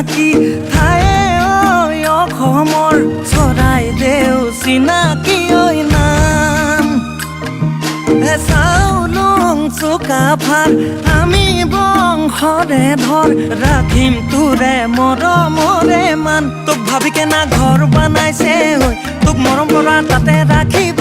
চিনাকি ঠায়ে ঐ অসমৰ চৰাইদেউ চিনাকি ঐ নাম চাউলুং চুকাফাৰ আমি বংশৰে ধৰ ৰাখিম তোৰে মৰমৰে মান তোক ভাবি কেনা ঘৰ বনাইছে ঐ তোক মৰম কৰা তাতে ৰাখিব